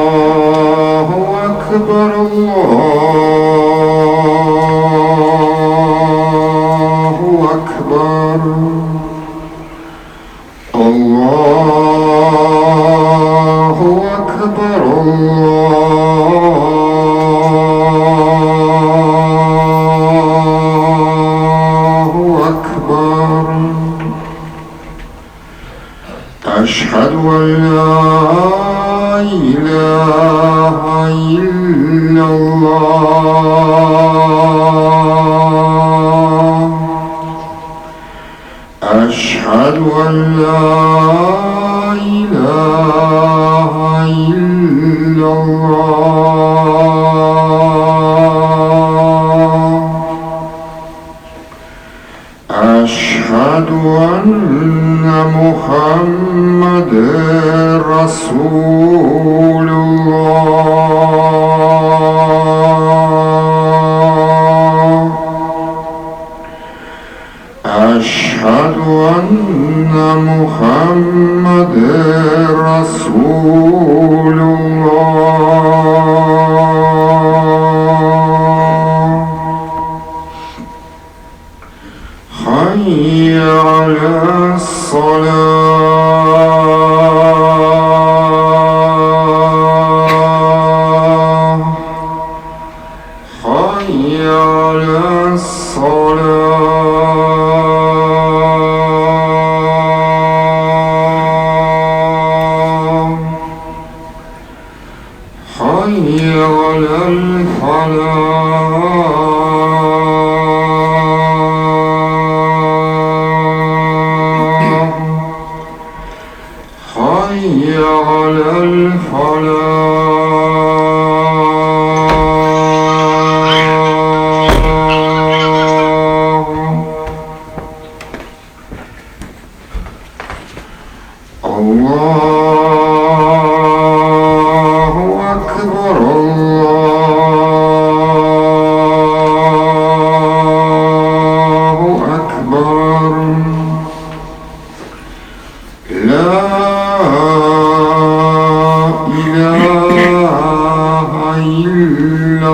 الله أكبر الله أكبر الله أكبر الله أكبر أشهد أن لا إله إلا الله أشهد أن لا إله إلا الله أشهد أن محمدًا رسول الله أشهد أن محمدًا رسول الله حي على الصلاة حي على الصلاة حي على الفلاح حي على الفلاح الله أكبر الله أكبر لا إله إلا